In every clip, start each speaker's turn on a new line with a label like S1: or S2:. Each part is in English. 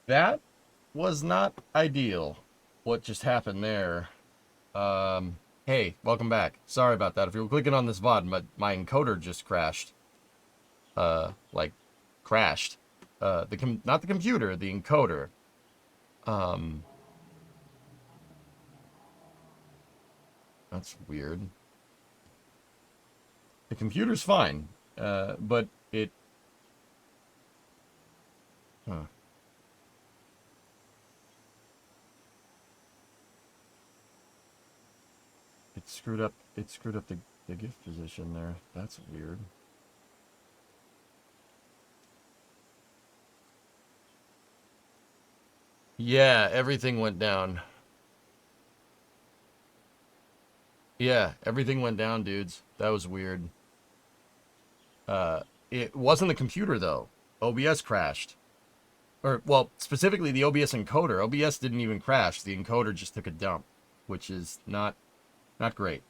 S1: That was not ideal. What just happened there? Hey, welcome back. Sorry about that. If you were clicking on this VOD, my encoder just crashed. Like, crashed. Not the computer, the encoder. Um, that's weird. The computer's fine, but it... Huh. It screwed up the GIF position there. That's weird. Yeah, everything went down. Yeah, everything went down, dudes. That was weird. Uh, it wasn't the computer, though. OBS crashed. Or, well, specifically the OBS encoder. OBS didn't even crash. The encoder just took a dump, which is not great.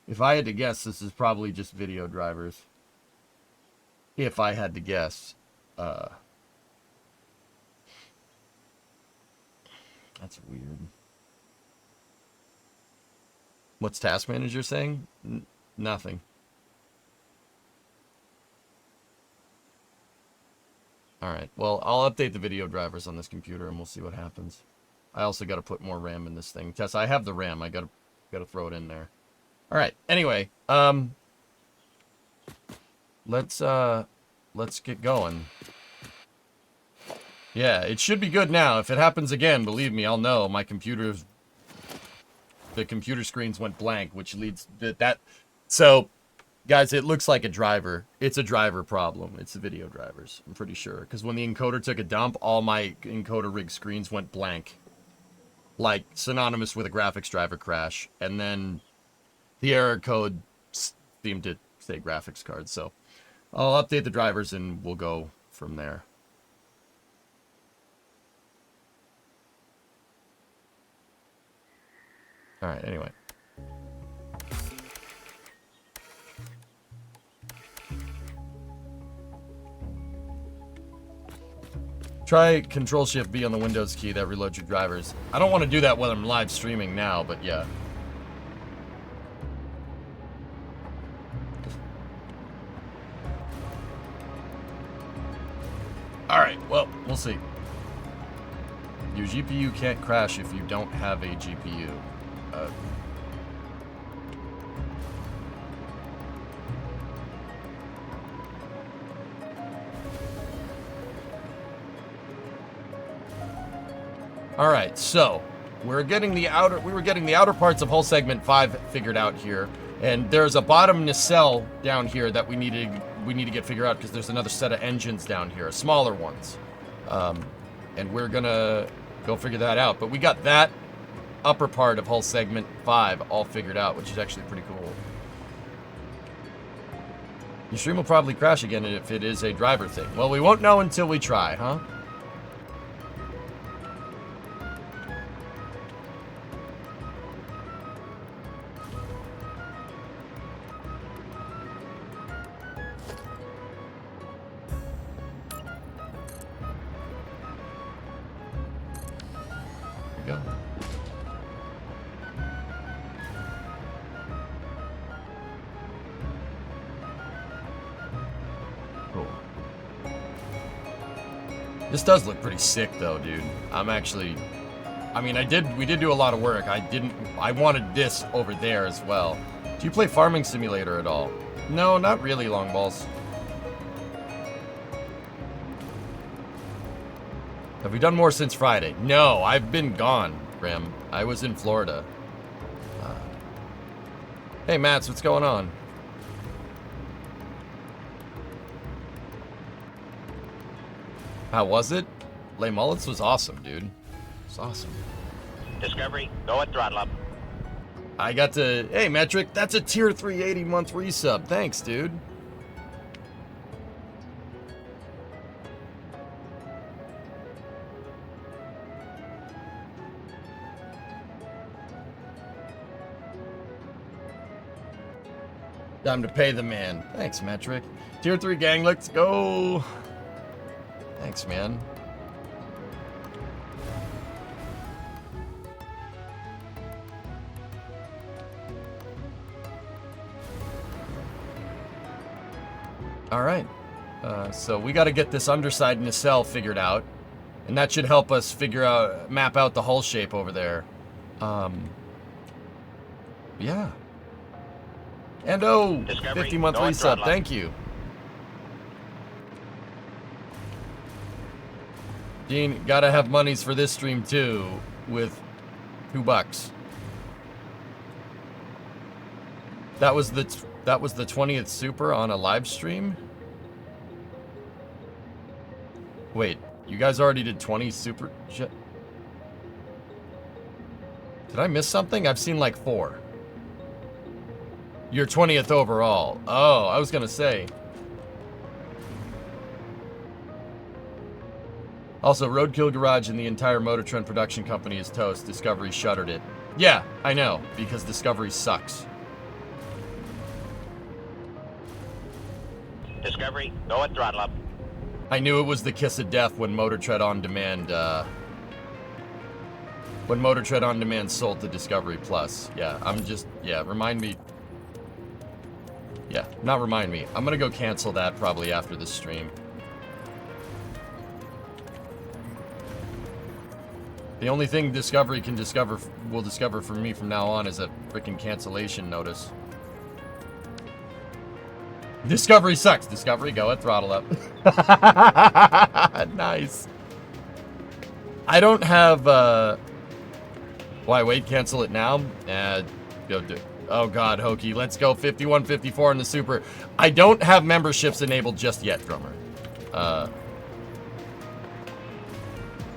S1: If I had to guess, this is probably just video drivers. If I had to guess. That's weird. What's Task Manager saying? Nothing. Alright, well, I'll update the video drivers on this computer and we'll see what happens. I also got to put more RAM in this thing. Tess, I have the RAM. I got to throw it in there. Alright, anyway, let's get going. Yeah, it should be good now. If it happens again, believe me, I'll know. The computer screens went blank, which leads that. So, guys, it looks like a driver. It's a driver problem. It's the video drivers, I'm pretty sure. Because when the encoder took a dump, all my encoder rig screens went blank. Like, synonymous with a graphics driver crash. And then the error code seemed to say graphics card. So, I'll update the drivers and we'll go from there. Alright, anyway. Try Control-Shift-B on the Windows key that reloads your drivers. I don't want to do that while I'm live streaming now, but yeah. Alright, well, we'll see. Your GPU can't crash if you don't have a GPU. Alright, so we were getting the outer parts of whole segment 5 figured out here, and there's a bottom nacelle down here that we need to get figured out because there's another set of engines down here, smaller ones. And we're gonna go figure that out. But we got that upper part of whole segment 5 all figured out, which is actually pretty cool. Your stream will probably crash again if it is a driver thing. Well, we won't know until we try, huh? Go. Cool. This does look pretty sick though, dude. I mean, we did do a lot of work. I wanted this over there as well. Do you play Farming Simulator at all? No, not really, Long Balls. Have we done more since Friday? No, I've been gone, Graham. I was in Florida. Hey, Mats, what's going on? How was it? Les Mullets was awesome, dude. It's awesome.
S2: Discovery, go at throttle up.
S1: I got to... Hey, Metric, that's a tier 380 month resub. Thanks, dude. Time to pay the man. Thanks, Metric. Tier 3 gang, let's go. Thanks, man. All right. So we got to get this underside nacelle figured out, and that should help us map out the hull shape over there. Yeah. And oh, 50-month resub. Thank you. Dean, gotta have monies for this stream too, with $2. That was the 20th super on a live stream? Wait, you guys already did 20 super? Did I miss something? I've seen like 4. Your 20th overall. Oh, I was gonna say. Also, Roadkill Garage and the entire Motor Trend production company is toast. Discovery shuttered it. Yeah, I know, because Discovery sucks.
S2: Discovery, go at throttle up.
S1: I knew it was the kiss of death when Motor Trend On Demand, when Motor Trend On Demand sold to Discovery Plus. Yeah, remind me. Yeah, not remind me. I'm gonna go cancel that probably after this stream. The only thing Discovery will discover from me from now on is a freaking cancellation notice. Discovery sucks. Discovery, go at throttle up. Nice. I don't have, why, wait, cancel it now? Go do it. Oh god, Hokey, let's go 5154 in the super. I don't have memberships enabled just yet, drummer.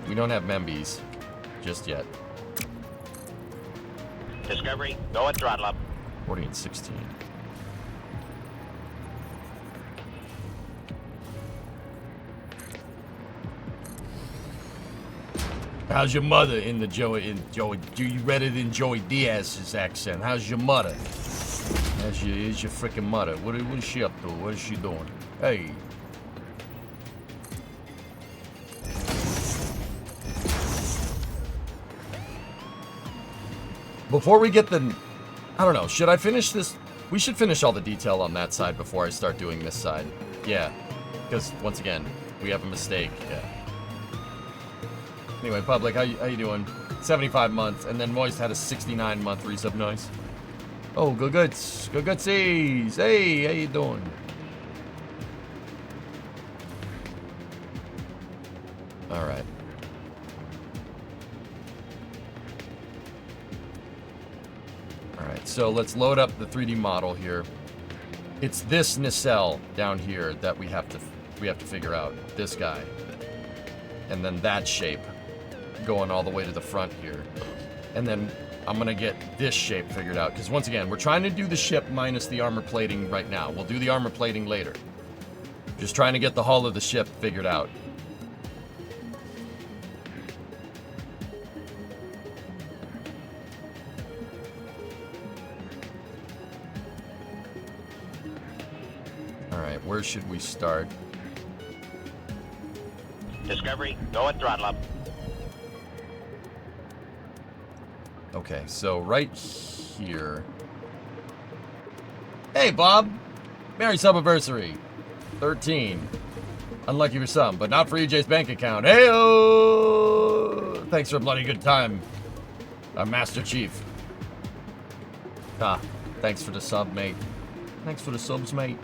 S1: We don't have membies just yet.
S2: Discovery, go at throttle up.
S1: 40 and 16. How's your mother in the Joey? Do you read it in Joey Diaz's accent? How's your mother? Is your freaking mother? What is she up to? What is she doing? Hey. Before we get the, I don't know, should I finish this? We should finish all the detail on that side before I start doing this side. Yeah, because once again, we have a mistake. Yeah. Anyway, public, how you doing? 75 months, and then Moist had a 69-month resub. Nice. Oh, good goods. Good goodsies. Hey, how you doing? All right. All right, so let's load up the 3D model here. It's this nacelle down here that we have to figure out. This guy. And then that shape going all the way to the front here. And then I'm gonna get this shape figured out, because once again, we're trying to do the ship minus the armor plating right now. We'll do the armor plating later. Just trying to get the hull of the ship figured out. Alright, where should we start?
S2: Discovery, go at throttle up.
S1: Okay, so right here. Hey, Bob! Merry Subiversary! 13. Unlucky for some, but not for EJ's bank account. Hey-oh! Thanks for a bloody good time, Master Chief. Thanks for the sub, mate. Thanks for the subs, mate.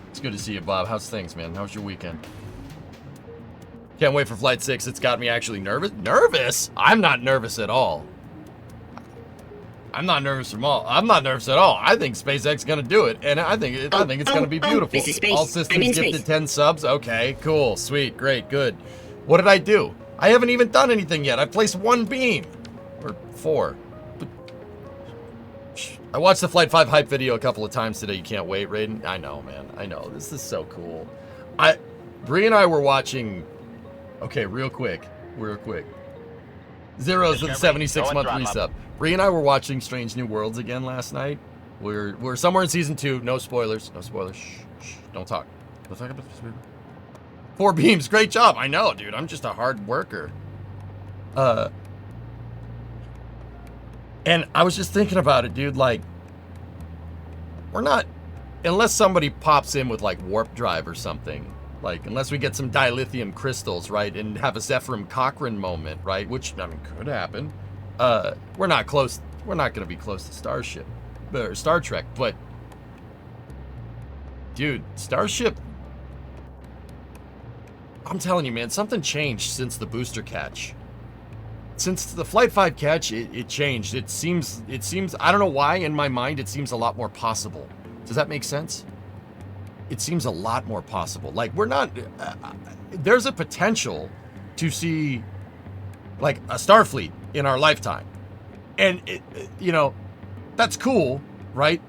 S1: It's good to see you, Bob. How's things, man? How's your weekend? Can't wait for Flight 6. It's got me actually nervous. Nervous? I'm not nervous at all. I'm not nervous at all. I think SpaceX is gonna do it, and I think it's gonna be beautiful.
S3: This is space.
S1: All systems
S3: I'm in
S1: gifted
S3: space.
S1: 10 subs. Okay, cool, sweet, great, good. What did I do? I haven't even done anything yet. I placed 1 beam, or 4. I watched the Flight 5 hype video a couple of times today. You can't wait, Raiden. I know, man. I know. This is so cool. Bree and I were watching. Okay, real quick. Zeros with 76-month resub. Bree and I were watching Strange New Worlds again last night. We're somewhere in season 2. No spoilers. No spoilers. Shh. Don't talk. Don't talk about this. 4 beams. Great job. I know, dude. I'm just a hard worker. And I was just thinking about it, dude. Like, we're not, unless somebody pops in with like warp drive or something. Like, unless we get some dilithium crystals, right, and have a Zephyr Cochrane moment, right, which, I mean, could happen. We're not close. We're not going to be close to Starship or Star Trek, but, dude, Starship. I'm telling you, man, something changed since the booster catch. Since the Flight 5 catch, it changed. It seems, I don't know why, in my mind, it seems a lot more possible. Does that make sense? It seems a lot more possible. Like, we're not, there's a potential to see, like, a Starfleet in our lifetime. And, you know, that's cool, right?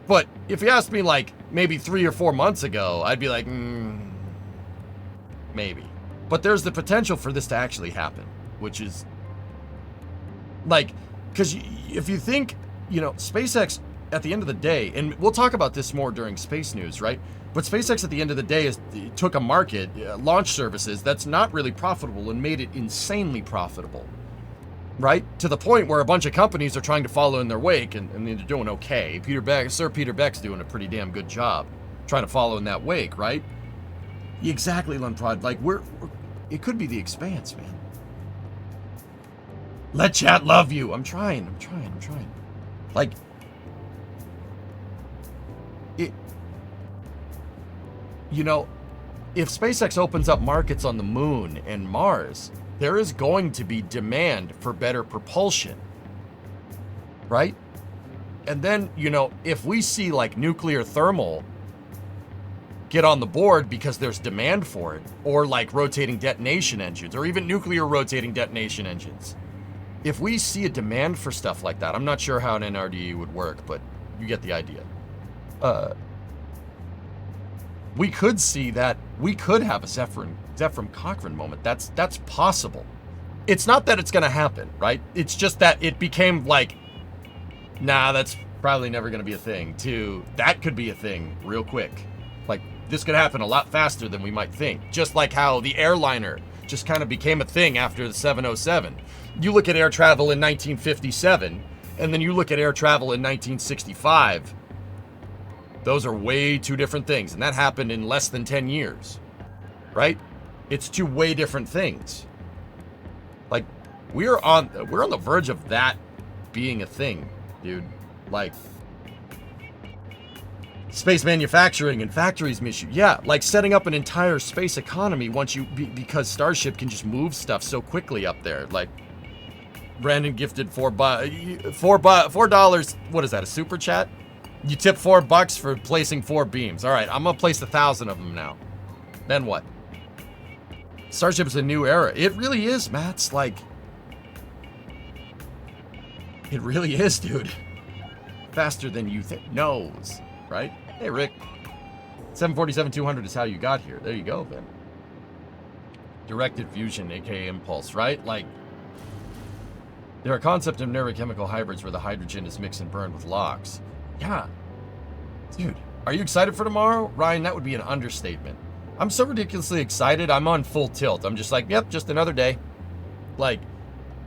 S1: But if you asked me, like, maybe 3 or 4 months ago, I'd be like, maybe. But there's the potential for this to actually happen, which is, like, because if you think, you know, SpaceX, at the end of the day, and we'll talk about this more during Space News, right? But SpaceX at the end of the day took a market, launch services, that's not really profitable and made it insanely profitable, right? To the point where a bunch of companies are trying to follow in their wake, and they're doing okay. Sir Peter Beck's doing a pretty damn good job trying to follow in that wake, right? Exactly, Lunprod. Like, it could be the Expanse, man. Let chat love you. I'm trying. Like, you know, if SpaceX opens up markets on the moon and Mars, there is going to be demand for better propulsion, right? And then, you know, if we see like nuclear thermal get on the board because there's demand for it, or like rotating detonation engines, or even nuclear rotating detonation engines, if we see a demand for stuff like that, I'm not sure how an NRDE would work, but you get the idea. We could see that. We could have a Zephyr Cochrane moment. That's possible. It's not that it's going to happen, right? It's just that it became like, nah, that's probably never going to be a thing, to that could be a thing real quick. Like, this could happen a lot faster than we might think. Just like how the airliner just kind of became a thing after the 707. You look at air travel in 1957, and then you look at air travel in 1965. Those are way two different things, and that happened in less than 10 years, right? It's two way different things. Like, we're on the verge of that being a thing, dude. Like, space manufacturing and factories mission. Yeah, like setting up an entire space economy once because Starship can just move stuff so quickly up there. Like, Brandon gifted $4. What is that, a super chat? You tip $4 for placing 4 beams. All right, I'm gonna place 1,000 of them now. Then what? Starship is a new era. It really is, Matt. It's like, it really is, dude. Faster than you think. Knows, right? Hey, Rick. 747-200 is how you got here. There you go, then. Directed fusion, aka impulse, right? Like, there are concept of neurochemical hybrids where the hydrogen is mixed and burned with LOX. Yeah. Dude, are you excited for tomorrow? Ryan, that would be an understatement. I'm so ridiculously excited, I'm on full tilt. I'm just like, yep, just another day. Like,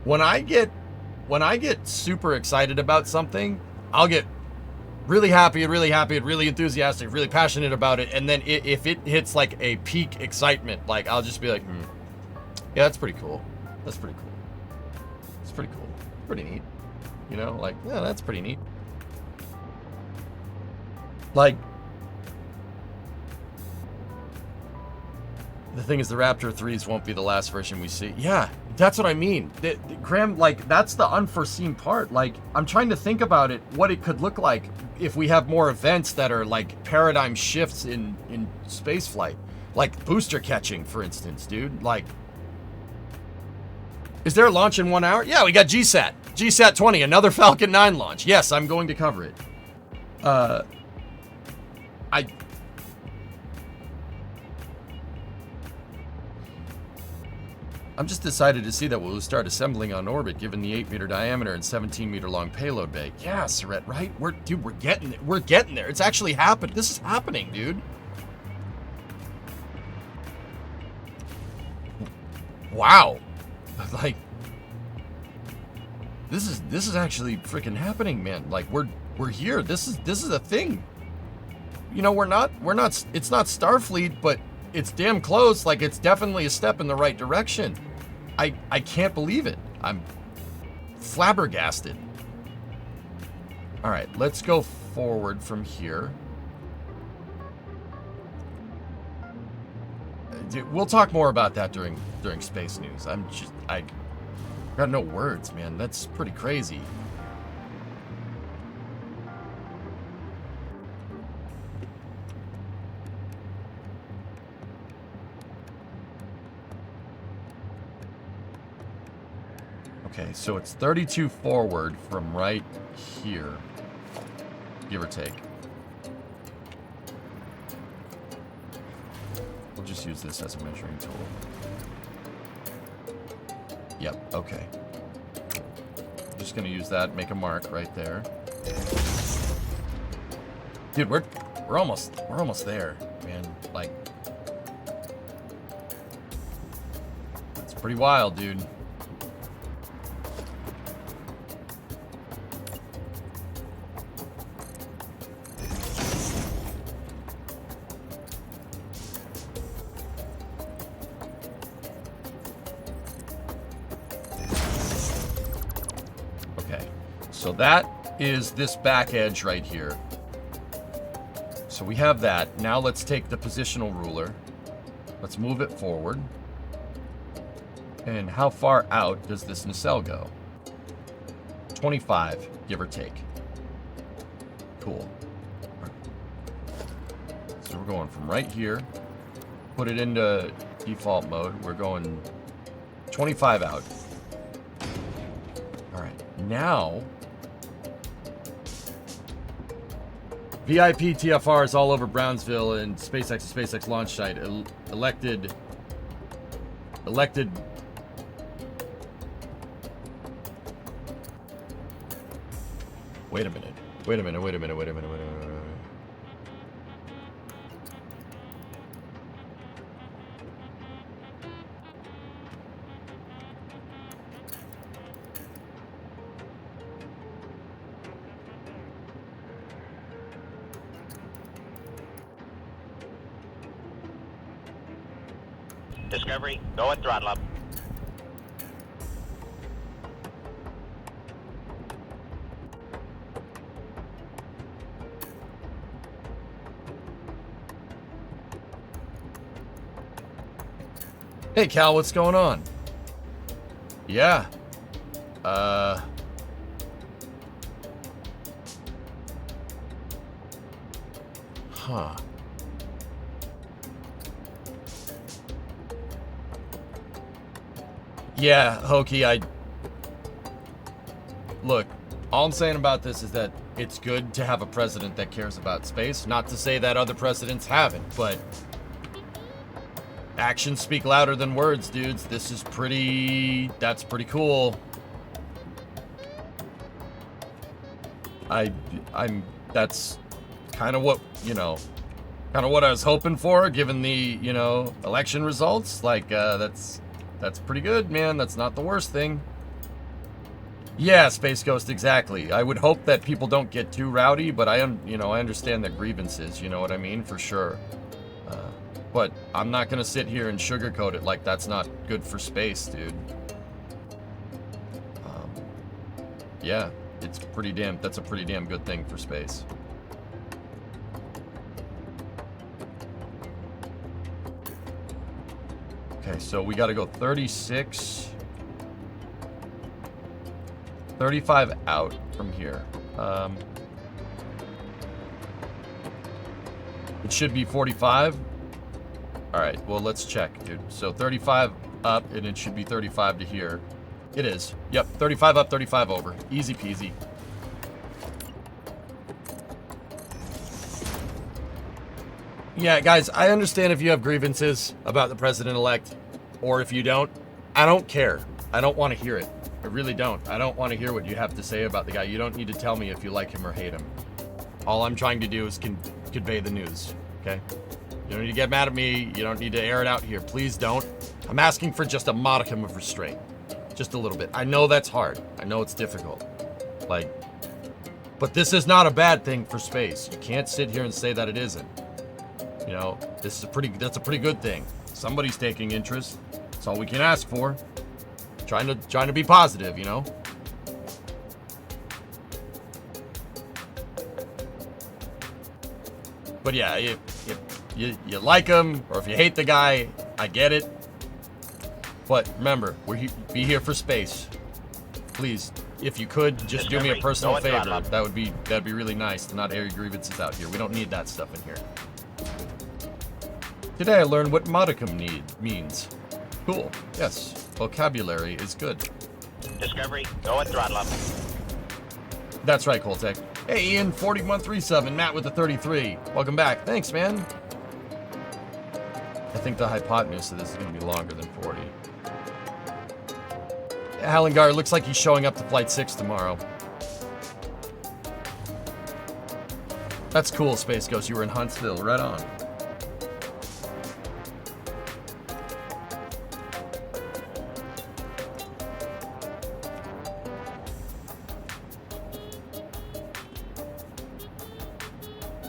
S1: when I get super excited about something, I'll get really happy and really enthusiastic, really passionate about it. And then if it hits like a peak excitement, like, I'll just be like, yeah, that's pretty cool. That's pretty cool. It's pretty cool. Pretty neat. You know, like, yeah, that's pretty neat. Like, the thing is, the Raptor 3s won't be the last version we see. Yeah, that's what I mean. Graham, like, that's the unforeseen part. Like, I'm trying to think about it, what it could look like if we have more events that are like paradigm shifts in space flight. Like booster catching, for instance, dude. Like, is there a launch in 1 hour? Yeah, we got GSAT. GSAT 20, another Falcon 9 launch. Yes, I'm going to cover it. I'm just excited to see that we'll start assembling on orbit, given the 8-meter diameter and 17-meter long payload bay. Yeah, Surrett, right? We're getting there. We're getting there. It's actually happening. This is happening, dude. Wow. Like, This is actually freaking happening, man. Like we're here. This is a thing. You know, we're not. It's not Starfleet, but it's damn close. Like it's definitely a step in the right direction. I can't believe it. I'm flabbergasted. All right, let's go forward from here. We'll talk more about that during space news. I got no words, man. That's pretty crazy. Okay, so it's 32 forward from right here, give or take. We'll just use this as a measuring tool. Yep, okay. I'm just gonna use that, make a mark right there. Dude, we're almost there, man. Like, it's pretty wild, dude. So that is this back edge right here. So we have that. Now let's take the positional ruler. Let's move it forward. And how far out does this nacelle go? 25, give or take. Cool. So we're going from right here. Put it into default mode. We're going 25 out. All right. Now, VIP TFRs all over Brownsville and SpaceX launch site. Elected. Wait a minute.
S2: Discovery, go at throttle up.
S1: Hey Cal, what's going on? Yeah. Huh. Yeah, Hokey, look, all I'm saying about this is that it's good to have a president that cares about space. Not to say that other presidents haven't, but actions speak louder than words, dudes. This is that's pretty cool. That's kind of what, kind of what I was hoping for, given the, election results. Like, that's pretty good, man. That's not the worst thing. Yeah, Space Ghost, exactly. I would hope that people don't get too rowdy, but I understand the grievances, you know what I mean? For sure. But I'm not gonna sit here and sugarcoat it like that's not good for space, dude. Yeah, that's a pretty damn good thing for space. Okay, so we gotta go 36, 35 out from here. It should be 45. All right, well, let's check, dude. So 35 up, and it should be 35 to here. It is. Yep, 35 up, 35 over. Easy peasy. Yeah, guys, I understand if you have grievances about the president-elect, or if you don't. I don't care. I don't want to hear it. I really don't. I don't want to hear what you have to say about the guy. You don't need to tell me if you like him or hate him. All I'm trying to do is convey the news, okay? You don't need to get mad at me. You don't need to air it out here. Please don't. I'm asking for just a modicum of restraint. Just a little bit. I know that's hard. I know it's difficult. Like, but this is not a bad thing for space. You can't sit here and say that it isn't. You know, that's a pretty good thing. Somebody's taking interest. That's all we can ask for. Trying to be positive, you know? But yeah, if you like him, or if you hate the guy, I get it. But remember, be here for space. Please, if you could, just do me a personal favor. That'd be really nice to not air your grievances out here. We don't need that stuff in here. Today I learned what modicum means. Cool. Yes, vocabulary is good.
S2: Discovery, go and throttle up.
S1: That's right, Coltec. Hey, Ian, 4137, Matt with the 33. Welcome back. Thanks, man. I think the hypotenuse of this is going to be longer than 40. Hallengar, looks like he's showing up to Flight 6 tomorrow. That's cool, Space Ghost. You were in Huntsville. Right on.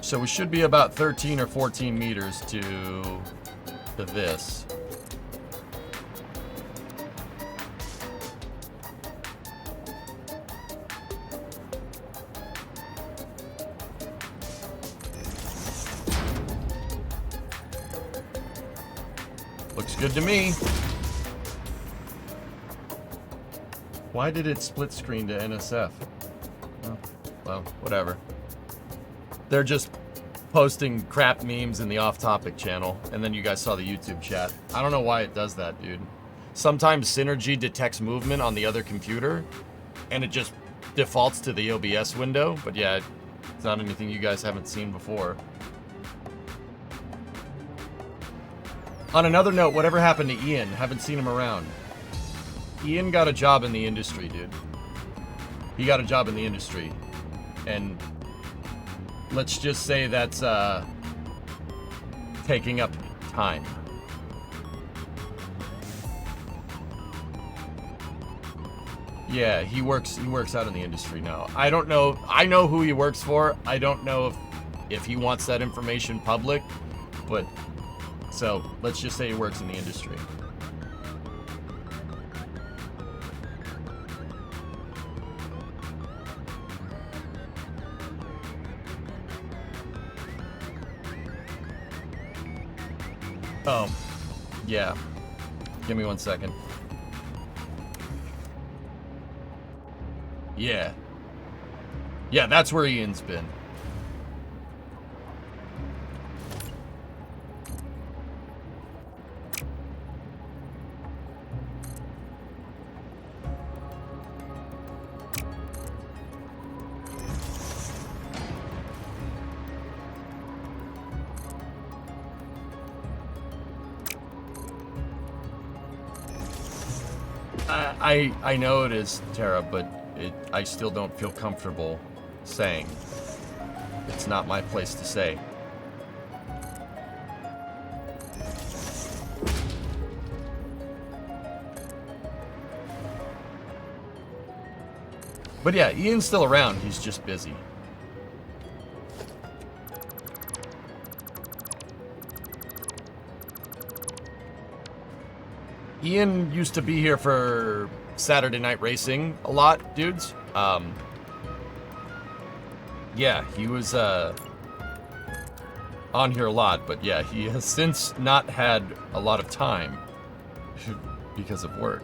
S1: So we should be about 13 or 14 meters to this. Looks good to me. Why did it split screen to NSF? Oh, well, whatever. They're just posting crap memes in the off-topic channel, and then you guys saw the YouTube chat. I don't know why it does that, dude. Sometimes Synergy detects movement on the other computer, and it just defaults to the OBS window, but yeah, it's not anything you guys haven't seen before. On another note, whatever happened to Ian? Haven't seen him around. Ian got a job in the industry, dude. He got a job in the industry, and let's just say that's taking up time. Yeah, he works out in the industry now. I don't know. I know who he works for. I don't know if he wants that information public, but so let's just say he works in the industry. Oh, yeah. Give me 1 second. Yeah. Yeah, that's where Ian's been. I know it is, Tara, but I still don't feel comfortable saying. It's not my place to say. But yeah, Ian's still around. He's just busy. Ian used to be here for Saturday Night Racing a lot, dudes. Yeah, he was on here a lot, but yeah, he has since not had a lot of time because of work.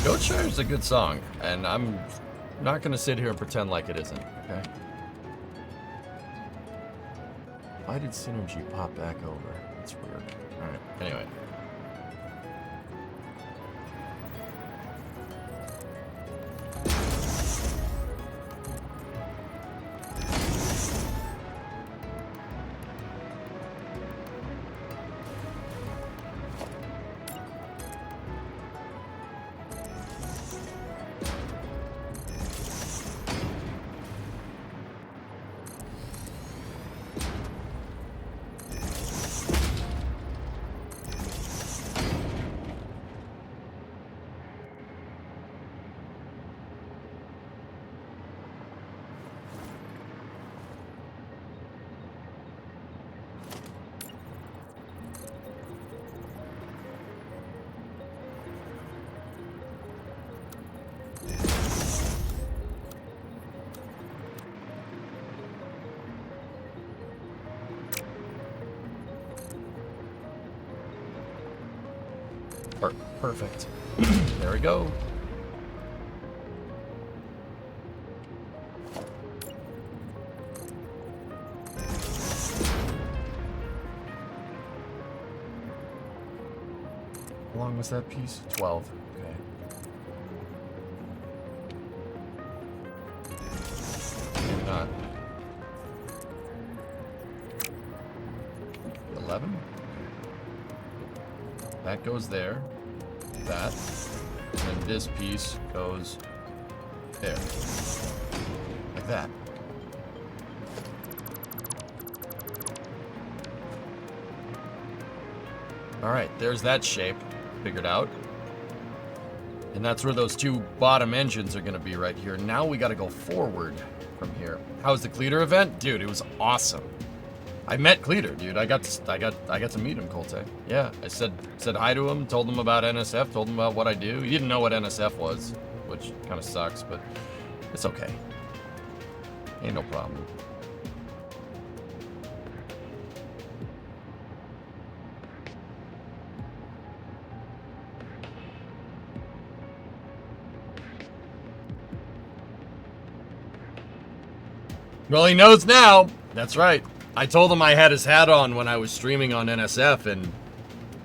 S1: Goat Shire is a good song, and I'm not gonna sit here and pretend like it isn't, okay? Why did Synergy pop back over? That's weird. Alright, anyway. Perfect. There we go. How long was that piece? 12. Okay. Maybe not. 11? That goes there. That. And this piece goes there. Like that. Alright, there's that shape figured out. And that's where those two bottom engines are going to be right here. Now we got to go forward from here. How was the Cleater event? Dude, it was awesome. I met Cleater, dude. I got to meet him, Colte. Yeah, I said hi to him, told him about NSF, told him about what I do. He didn't know what NSF was, which kind of sucks, but it's okay. Ain't no problem. Well, he knows now. That's right. I told him I had his hat on when I was streaming on NSF, and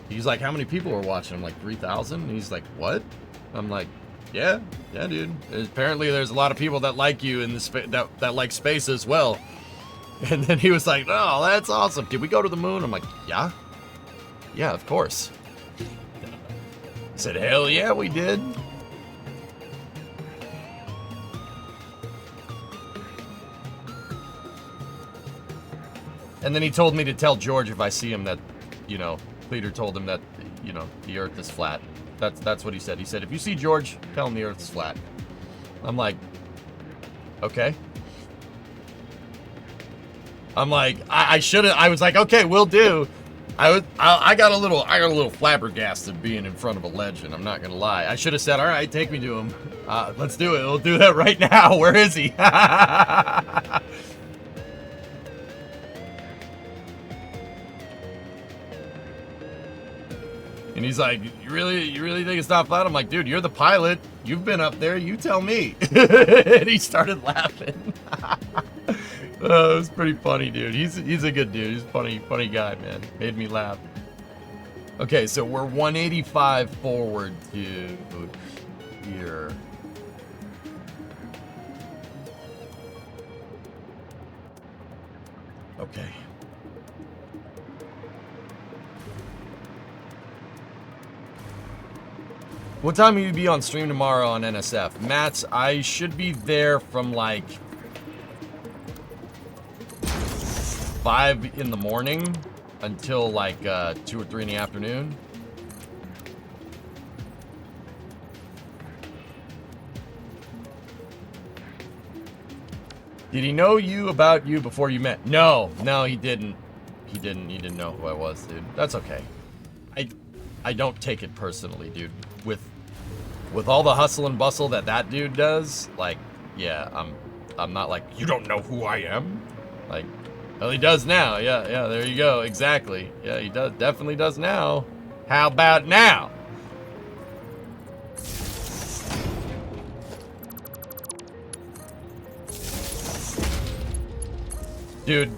S1: he's like, how many people were watching? I'm like, 3,000? He's like, what? I'm like, yeah, dude. Apparently there's a lot of people that like you in this that like space as well. And then he was like, oh, that's awesome. Did we go to the moon? I'm like, yeah, of course. He said, hell yeah, we did. And then he told me to tell George if I see him that, you know, Cleater told him that, you know, the Earth is flat. That's what he said. He said, if you see George, tell him the Earth is flat. I'm like, okay. I'm like, I should have. I was like, okay, we'll do. I got a little flabbergasted being in front of a legend. I'm not gonna lie. I should have said, all right, take me to him. Let's do it. We'll do that right now. Where is he? And he's like, you really think it's not flat? I'm like, dude, you're the pilot. You've been up there. You tell me. And he started laughing. It was pretty funny, dude. He's a good dude. He's a funny guy, man. Made me laugh. Okay, so we're 185 forward to here. Okay. What time will you be on stream tomorrow on NSF? Matt, I should be there from like 5 in the morning until like 2 or 3 in the afternoon. Did he know about you before you met? No, he didn't. He didn't know who I was, dude. That's okay. I don't take it personally, dude. With all the hustle and bustle that dude does, like, yeah, I'm not like, you don't know who I am? Like, well, he does now. Yeah, there you go. Exactly. Yeah, he definitely does now. How about now? Dude,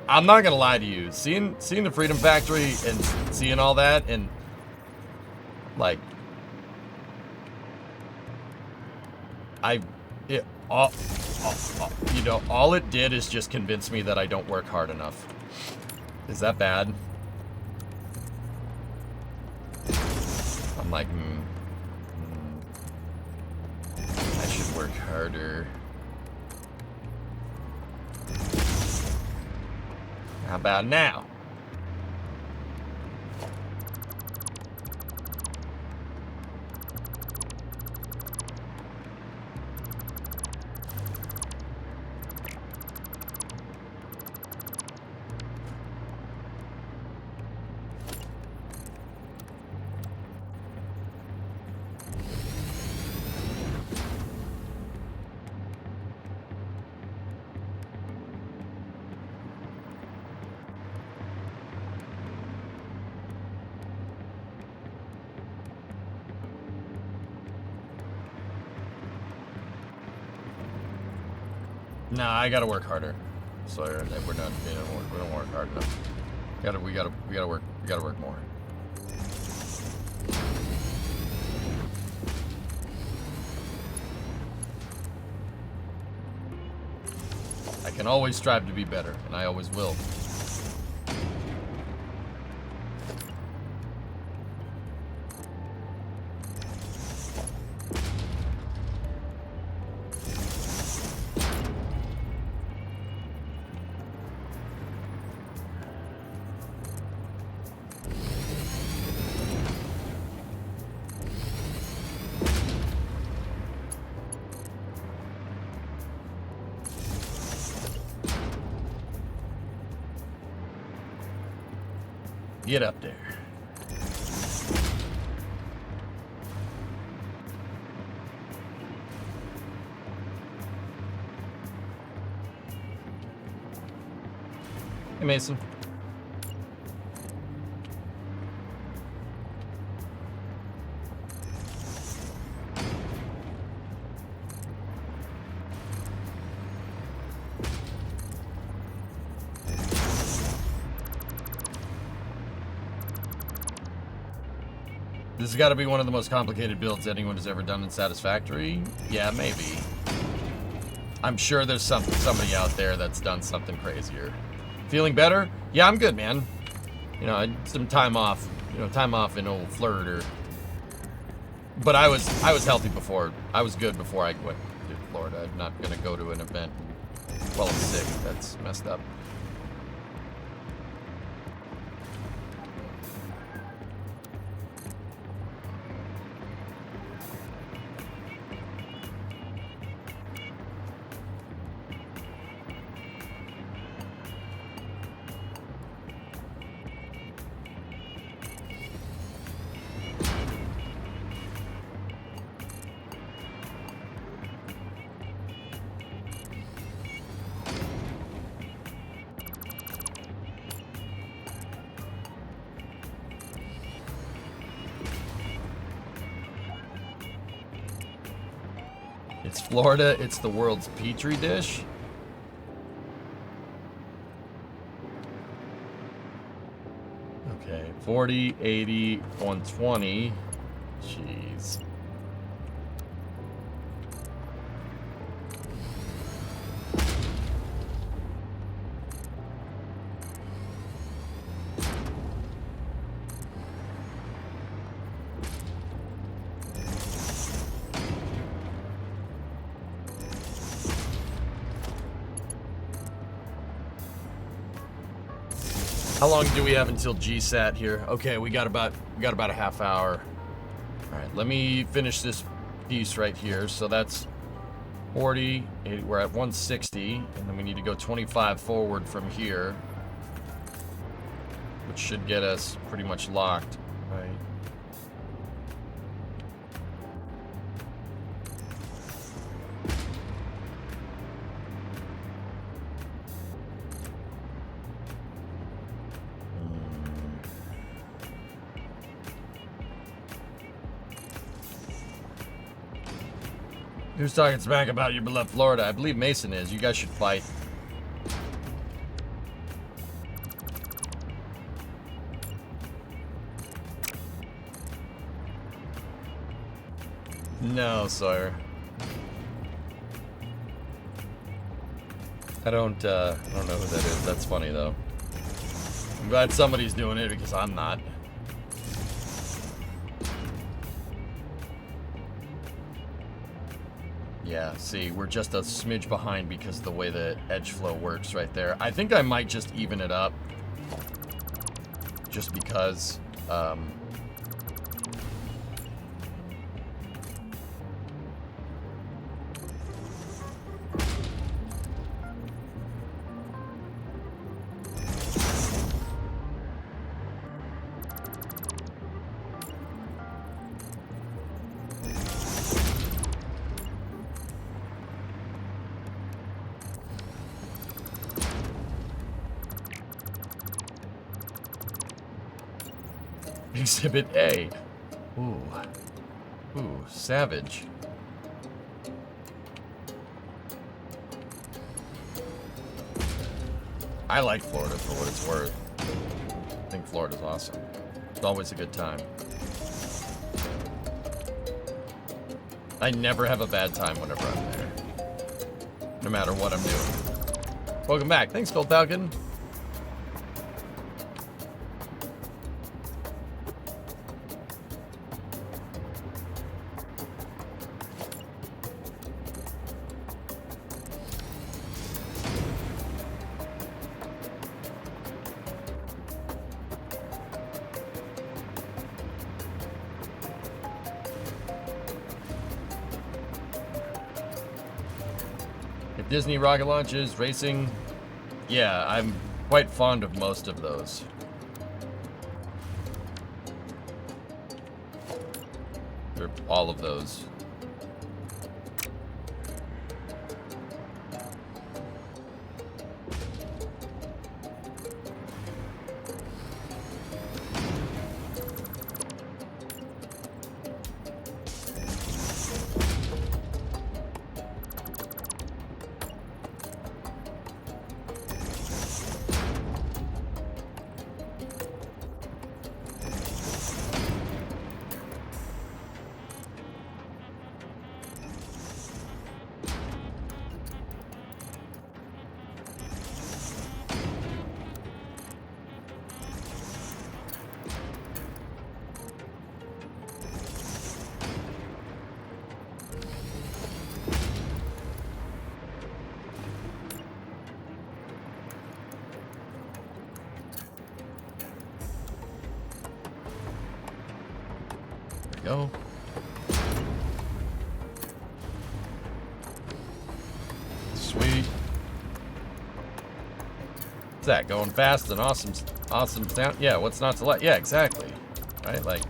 S1: I'm not gonna lie to you. Seeing the Freedom Factory and seeing all that and like you know, all it did is just convince me that I don't work hard enough. Is that bad? I'm like, I should work harder. How about now? Nah, I gotta work harder. Sawyer, we're not. We don't work hard enough. We gotta work more. I can always strive to be better, and I always will. Get up there. Hey, Mason. This has got to be one of the most complicated builds anyone has ever done in Satisfactory. Yeah, maybe. I'm sure there's somebody out there that's done something crazier. Feeling better? Yeah, I'm good, man. You know, I had some time off. You know, time off in old Florida. But I was healthy before. I was good before I went to Florida. I'm not gonna go to an event while I'm sick. That's messed up. It's Florida, it's the world's petri dish. Okay, 40, 80, 120. Jeez. How long do we have until GSAT here? Okay, we got about a half hour. All right, let me finish this piece right here. So that's 40. We're at 160, and then we need to go 25 forward from here, which should get us pretty much locked, right? Who's talking smack about your beloved Florida? I believe Mason is. You guys should fight. No, Sawyer. I don't know who that is. That's funny, though. I'm glad somebody's doing it because I'm not. Yeah, see, we're just a smidge behind because of the way the edge flow works right there. I think I might just even it up. Just because, Exhibit A. Ooh. Ooh, savage. I like Florida for what it's worth. I think Florida's awesome. It's always a good time. I never have a bad time whenever I'm there. No matter what I'm doing. Welcome back. Thanks, Gold Falcon. Disney rocket launches, racing. Yeah, I'm quite fond of most of those. Or all of those. Go. Sweet. What's that? Going fast and awesome sound? Yeah, what's not to like? Yeah, exactly. Right? Like.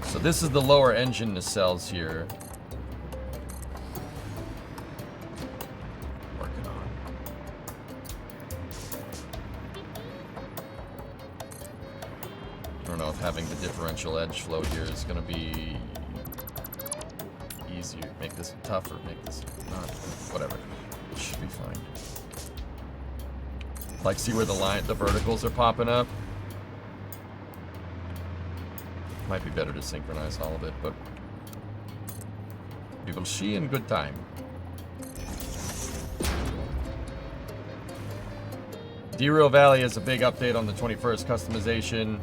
S1: So this is the lower engine nacelles here. Having the differential edge flow here is going to be easier. Make this tougher. Make this not. Whatever. It should be fine. Like, see where the verticals are popping up? Might be better to synchronize all of it, but we will see in good time. D-Rail Valley has a big update on the 21st customization.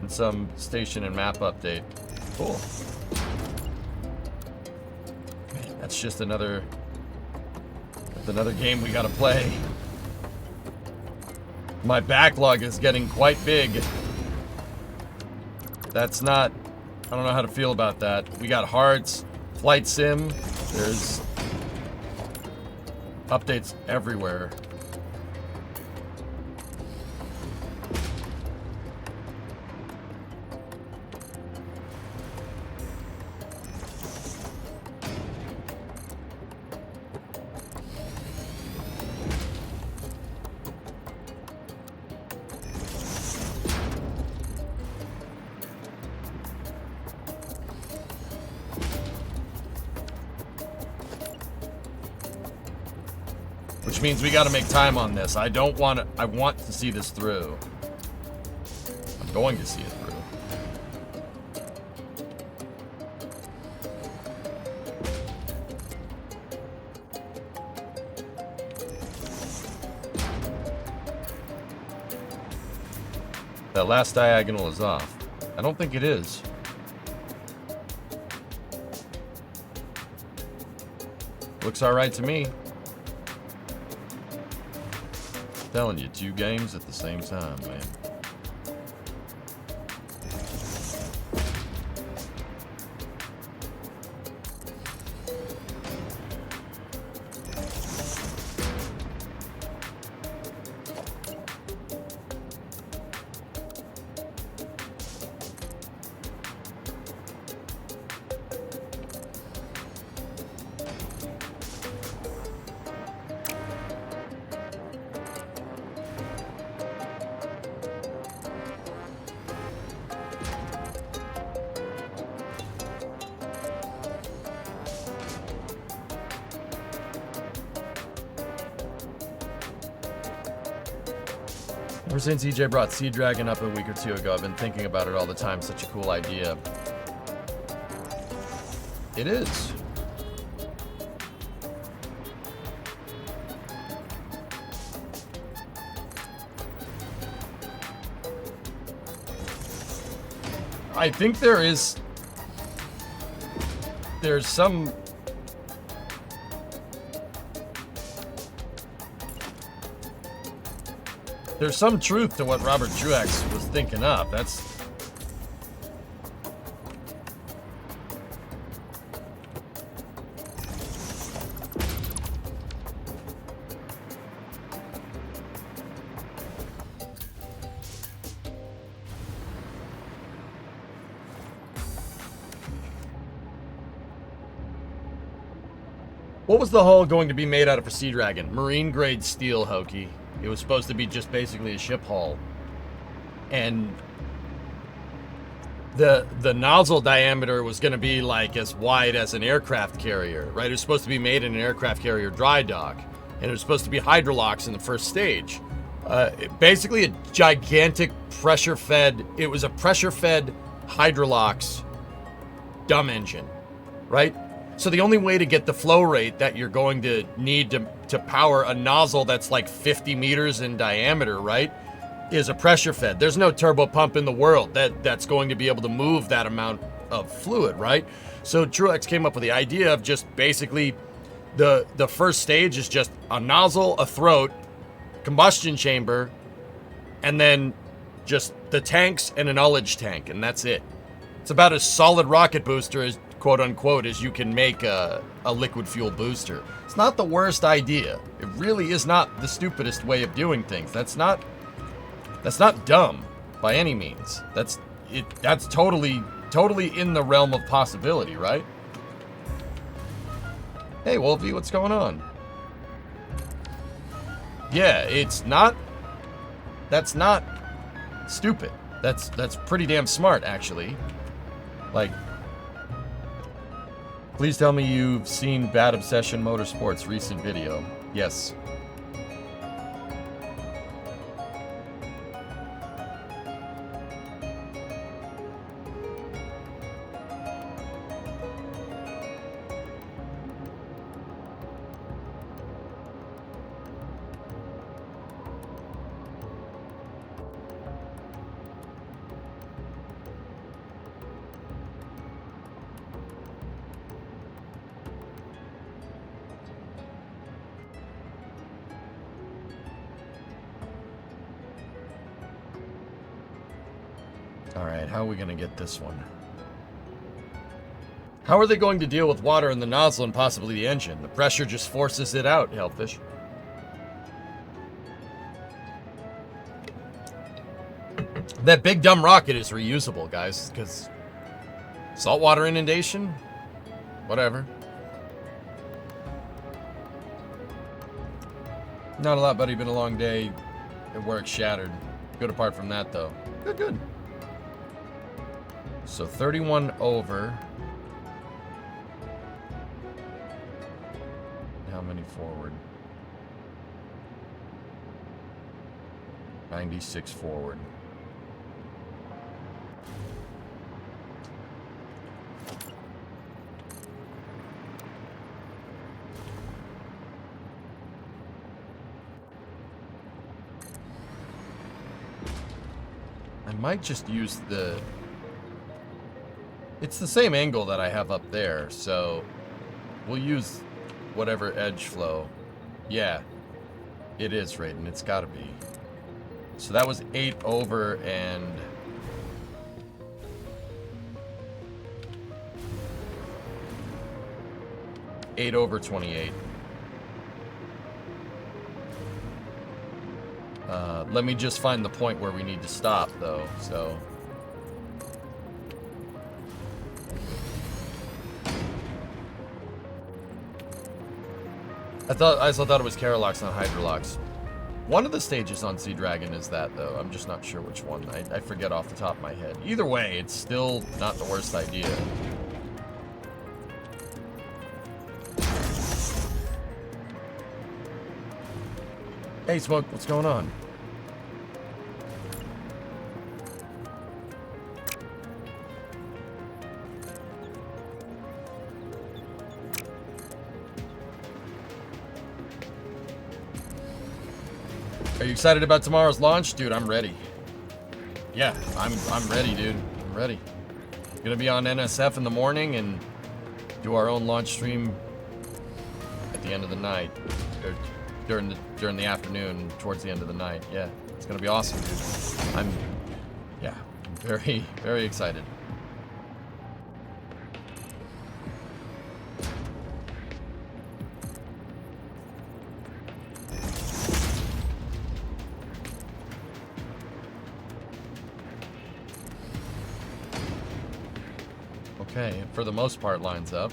S1: And some station and map update. Cool. Man, that's just another game we gotta play. My backlog is getting quite big. That's not... I don't know how to feel about that. We got Hearts, Flight Sim. There's updates everywhere. which means we got to make time on this. I want to see this through. I'm going to see it through. That last diagonal is off. I don't think it is. Looks alright to me. Telling you, 2 games at the same time, man. Ever since EJ brought Sea Dragon up a week or 2 ago, I've been thinking about it all the time. Such a cool idea. It is. I think there's some truth to what Robert Truex was thinking up. What was the hull going to be made out of for Sea Dragon? Marine grade steel, Hokey. It was supposed to be just basically a ship hull. And the nozzle diameter was going to be like as wide as an aircraft carrier, right? It was supposed to be made in an aircraft carrier dry dock. And it was supposed to be hydrolocks in the first stage. Basically a gigantic pressure-fed, it was a pressure-fed hydrolocks dumb engine, right? So the only way to get the flow rate that you're going to need to power a nozzle that's like 50 meters in diameter, right, is a pressure fed. There's no turbo pump in the world that's going to be able to move that amount of fluid, right? So Truex came up with the idea of just basically the first stage is just a nozzle, a throat, combustion chamber, and then just the tanks and an ullage tank, and that's it. It's about as solid rocket booster as quote unquote as you can make a liquid fuel booster. It's not the worst idea. It really is not the stupidest way of doing things. That's not dumb by any means. That's totally in the realm of possibility, right? Hey Wolfie, what's going on? Yeah, that's not stupid. That's pretty damn smart, actually. Like, please tell me you've seen Bad Obsession Motorsports' recent video. Yes. Alright, how are we going to get this one? How are they going to deal with water in the nozzle and possibly the engine? The pressure just forces it out, Hellfish. That big dumb rocket is reusable, guys, because saltwater inundation? Whatever. Not a lot, buddy. Been a long day at work, shattered. Good apart from that, though. Good. So 31 over. How many forward? 96 forward. I might just use the... It's the same angle that I have up there, so we'll use whatever edge flow. Yeah, it is, Raiden. It's gotta be. So that was 8 over and... Eight over 28. Let me just find the point where we need to stop, though, so... I still thought it was Carolox, not Hydrolox. One of the stages on Sea Dragon is that, though. I'm just not sure which one. I forget off the top of my head. Either way, it's still not the worst idea. Hey, Smoke, what's going on? Are you excited about tomorrow's launch? Dude, I'm ready. Yeah, I'm ready, dude. I'm ready. Gonna be on NSF in the morning and do our own launch stream at the end of the night. Or during the afternoon, towards the end of the night. Yeah, it's gonna be awesome, dude. I'm very, very excited. Okay, for the most part, lines up.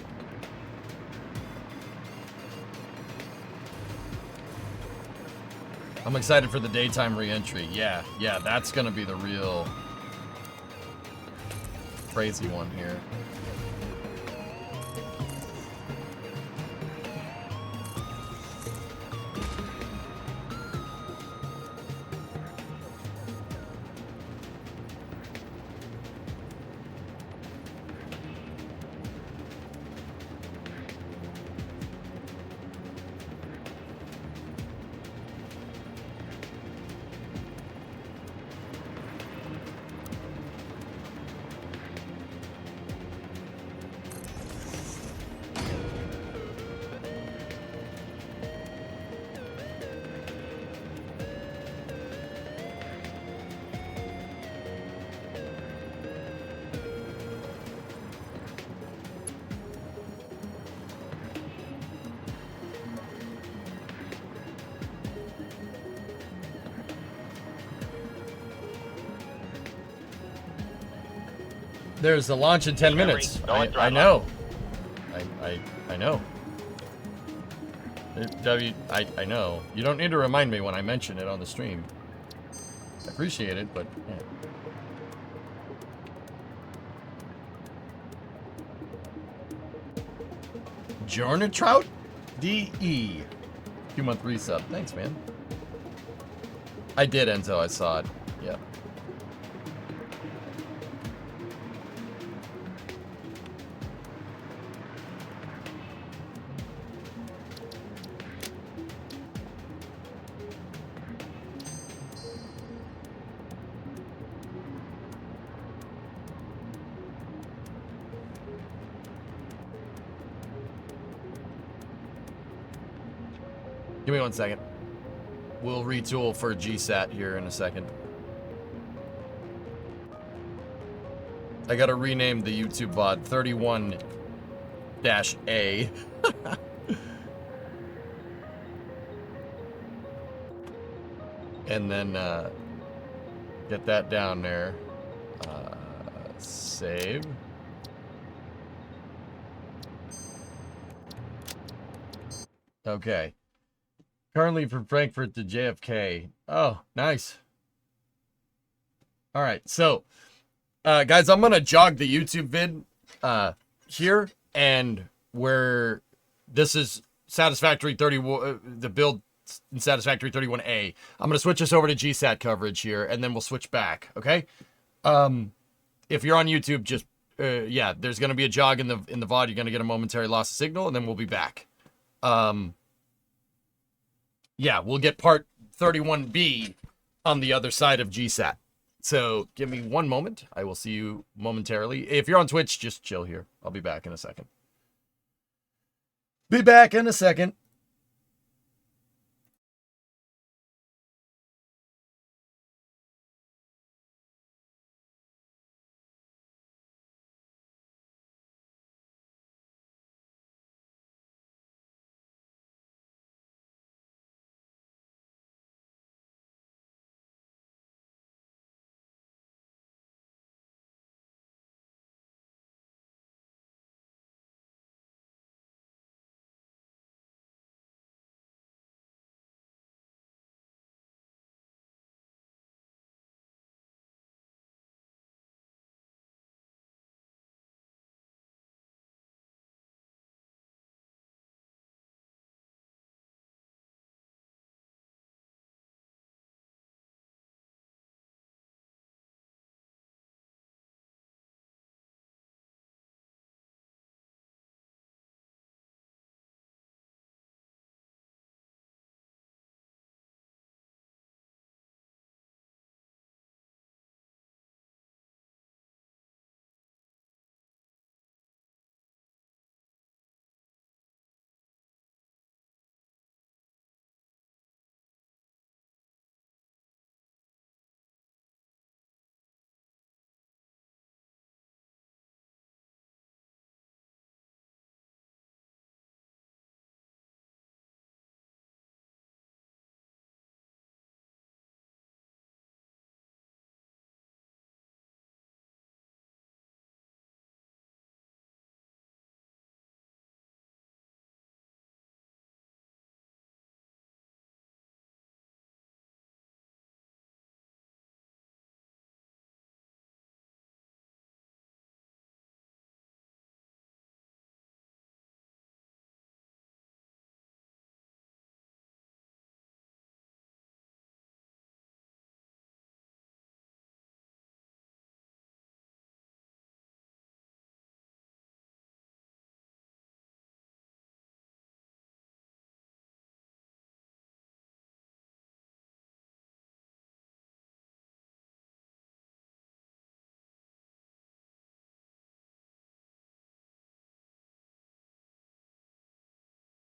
S1: I'm excited for the daytime re-entry. Yeah, that's gonna be the real crazy one here. There's a launch in 10 minutes. I know. I know. I know. You don't need to remind me when I mention it on the stream. I appreciate it, but yeah. Jornatrout DE. 2-month resub. Thanks, man. I did, Enzo. I saw it. Yeah. Give me 1 second. We'll retool for GSAT here in a second. I gotta rename the YouTube VOD 31-A. And then get that down there. Save. Okay. Currently from Frankfurt to JFK. Oh, nice. All right, so guys, I'm gonna jog the YouTube vid here, and where this is Satisfactory 30, the build in Satisfactory 31A. I'm going to switch us over to GSAT coverage here, and then we'll switch back, okay? If you're on YouTube, just, yeah, there's going to be a jog in the VOD. You're going to get a momentary loss of signal, and then we'll be back. Yeah, we'll get part 31B on the other side of GSAT. So give me one moment. I will see you momentarily. If you're on Twitch, just chill here. I'll be back in a second. Be back in a second.